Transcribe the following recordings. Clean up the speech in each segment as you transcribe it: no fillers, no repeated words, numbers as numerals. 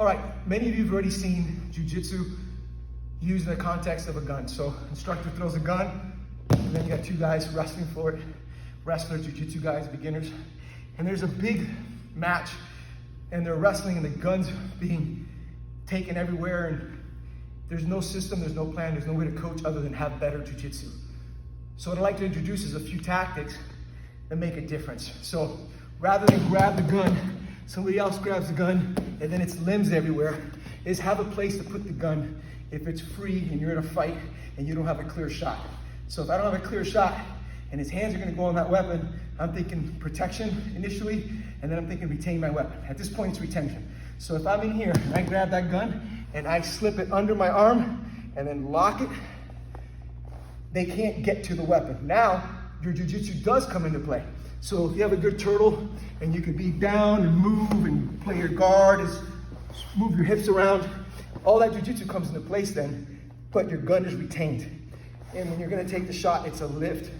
All right, many of you have already seen jiu-jitsu used in the context of a gun. So instructor throws a gun, and then you got two guys wrestling for it. Wrestler, jiu-jitsu guys, beginners. And there's a big match, and they're wrestling, and the gun's being taken everywhere, and there's no system, there's no plan, there's no way to coach other than have better jiu-jitsu. So what I'd like to introduce is a few tactics that make a difference. So rather than grab the gun, somebody else grabs the gun, and then it's limbs everywhere, is have a place to put the gun if it's free and you're in a fight and you don't have a clear shot. So if I don't have a clear shot and his hands are gonna go on that weapon, I'm thinking protection initially, and then I'm thinking retain my weapon. At this point, it's retention. So if I'm in here and I grab that gun and I slip it under my arm and then lock it, they can't get to the weapon. Now, your jiu-jitsu does come into play. So if you have a good turtle and you can be down and move and play your guard, move your hips around, all that jiu-jitsu comes into place then, but your gun is retained. And when you're gonna take the shot, it's a lift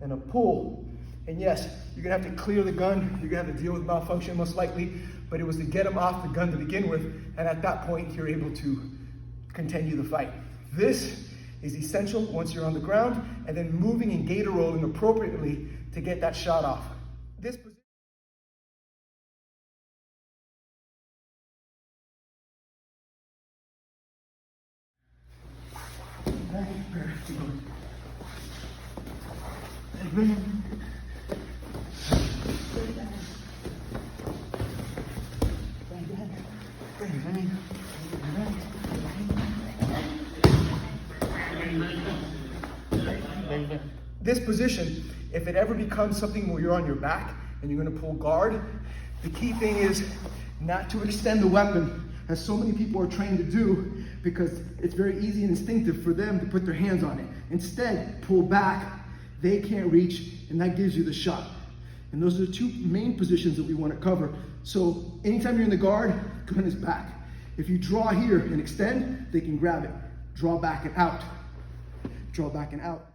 and a pull. And yes, you're gonna have to clear the gun, you're gonna have to deal with malfunction most likely, but it was to get him off the gun to begin with, and at that point, you're able to continue the fight. This is essential once you're on the ground, and then moving and gator rolling appropriately to get that shot off. This position. This position, if it ever becomes something where you're on your back and you're gonna pull guard, the key thing is not to extend the weapon, as so many people are trained to do, because it's very easy and instinctive for them to put their hands on it. Instead, pull back, they can't reach, and that gives you the shot. And those are the two main positions that we want to cover. So anytime you're in the guard, gun is back. If you draw here and extend, they can grab it. Draw back and out. Draw back and out.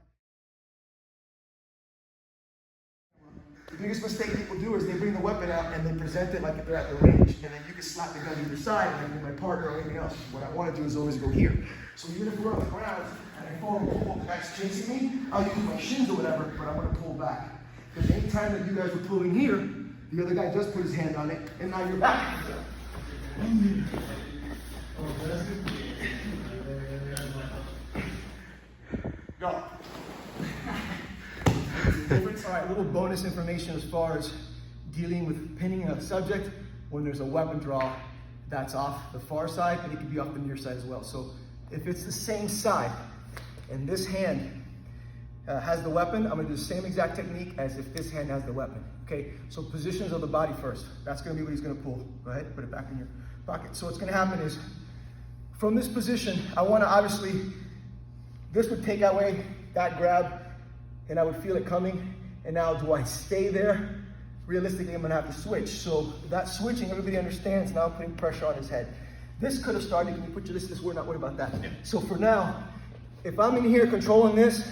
The biggest mistake people do is they bring the weapon out and they present it like if they're at the range, and then you can slap the gun either side and then my partner or anything else. What I want to do is always go here. So even if we're on the ground and I forward pull, the guy's chasing me, I'll use my shins or whatever, but I'm going to pull back. Because anytime that you guys are pulling here, the other guy does put his hand on it, and now you're back. Go. Difference. All right, little bonus information as far as dealing with pinning a subject. When there's a weapon draw, that's off the far side, and it can be off the near side as well. So if it's the same side, and this hand has the weapon, I'm gonna do the same exact technique as if this hand has the weapon, okay? So positions of the body first. That's gonna be what he's gonna pull. Go ahead, put it back in your pocket. So what's gonna happen is, from this position, I wanna obviously, this would take away that grab, and I would feel it coming. And now, do I stay there? Realistically, I'm gonna have to switch. So that switching, everybody understands now I'm putting pressure on his head. This could have started, can you put your this, we're not worried about that. Yeah. So for now, if I'm in here controlling this,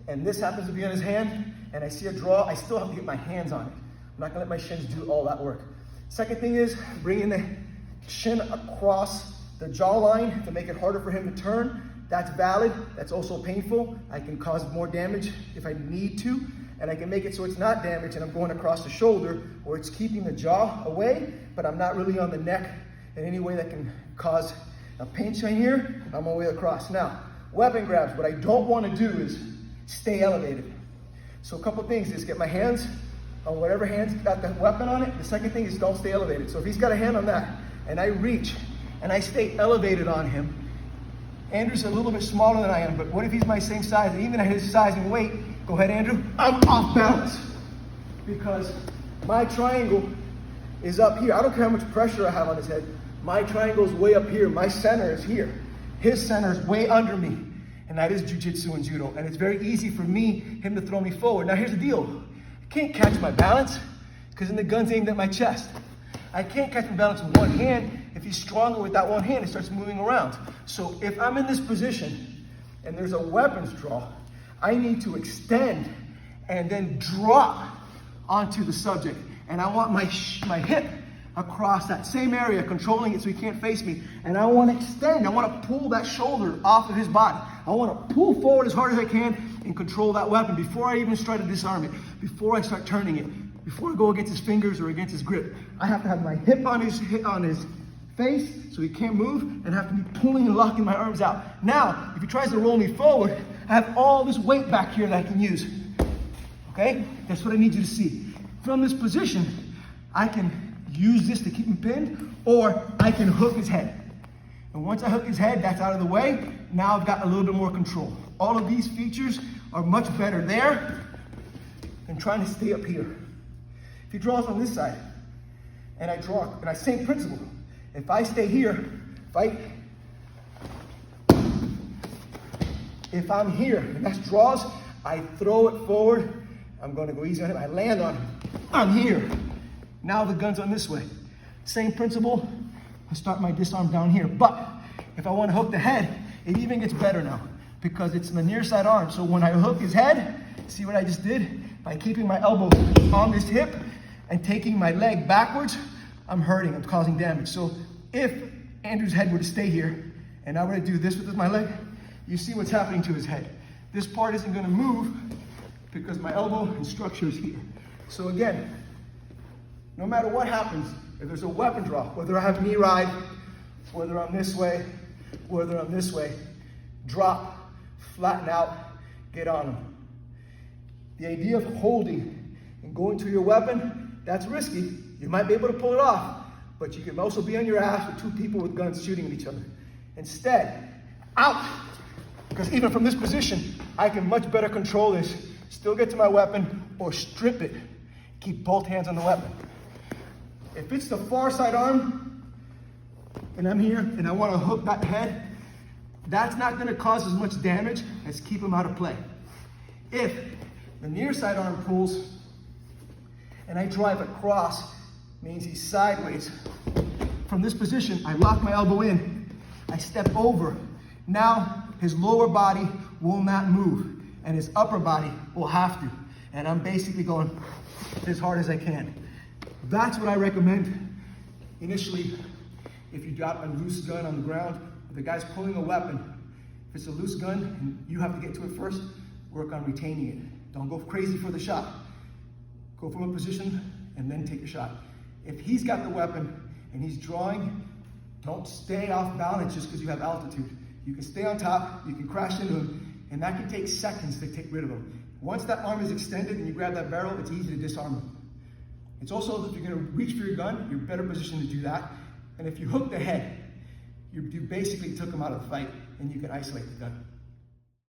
and this happens to be on his hand, and I see a draw, I still have to get my hands on it. I'm not gonna let my shins do all that work. Second thing is, bringing the shin across the jawline to make it harder for him to turn. That's valid, that's also painful. I can cause more damage if I need to, and I can make it so it's not damaged and I'm going across the shoulder, or it's keeping the jaw away, but I'm not really on the neck in any way that can cause a pinch in here. I'm all the way across. Now, weapon grabs, what I don't want to do is stay elevated. So a couple things is get my hands on whatever hand's got the weapon on it. The second thing is don't stay elevated. So if he's got a hand on that, and I reach, and I stay elevated on him, Andrew's a little bit smaller than I am, but what if he's my same size, and even at his size and weight, go ahead, Andrew, I'm off balance. Because my triangle is up here. I don't care how much pressure I have on his head. My triangle is way up here. My center is here. His center is way under me. And that is jiu-jitsu and judo. And it's very easy for him to throw me forward. Now here's the deal. I can't catch my balance because then the gun's aimed at my chest. I can't catch my balance with one hand. If he's stronger with that one hand, it starts moving around. So if I'm in this position and there's a weapons draw, I need to extend and then drop onto the subject. And I want my hip across that same area, controlling it so he can't face me. And I want to extend, I want to pull that shoulder off of his body. I want to pull forward as hard as I can and control that weapon before I even try to disarm it, before I start turning it, before I go against his fingers or against his grip. I have to have my hip on his face so he can't move, and have to be pulling and locking my arms out. Now, if he tries to roll me forward, I have all this weight back here that I can use. Okay? That's what I need you to see. From this position, I can use this to keep him pinned, or I can hook his head. And once I hook his head, that's out of the way. Now I've got a little bit more control. All of these features are much better there than trying to stay up here. If he draws on this side, and I draw, and I same principle. If I stay here, fight. If I'm here, and that's draws, I throw it forward. I'm going to go easy on him. I land on him. I'm here. Now the gun's on this way. Same principle. I start my disarm down here. But if I want to hook the head, it even gets better now because it's the near side arm. So when I hook his head, see what I just did? By keeping my elbow on this hip and taking my leg backwards, I'm hurting, I'm causing damage. So if Andrew's head were to stay here and I were to do this with my leg, you see what's happening to his head. This part isn't going to move because my elbow and structure is here. So again, no matter what happens, if there's a weapon draw, whether I have knee ride, whether I'm this way, whether I'm this way, drop, flatten out, get on him. The idea of holding and going to your weapon, that's risky. You might be able to pull it off, but you can also be on your ass with two people with guns shooting at each other. Instead, out! Because even from this position, I can much better control this, still get to my weapon, or strip it. Keep both hands on the weapon. If it's the far side arm, and I'm here, and I want to hook that head, that's not going to cause as much damage as keep him out of play. If the near side arm pulls, and I drive across, means he's sideways. From this position, I lock my elbow in, I step over. Now, his lower body will not move, and his upper body will have to. And I'm basically going as hard as I can. That's what I recommend initially. If you drop a loose gun on the ground, the guy's pulling a weapon. If it's a loose gun and you have to get to it first, work on retaining it. Don't go crazy for the shot. Go from a position and then take a shot. If he's got the weapon and he's drawing, don't stay off balance just because you have altitude. You can stay on top, you can crash into him, and that can take seconds to take rid of him. Once that arm is extended and you grab that barrel, it's easy to disarm him. It's also, if you're going to reach for your gun, you're better positioned to do that. And if you hook the head, you basically took him out of the fight, and you can isolate the gun.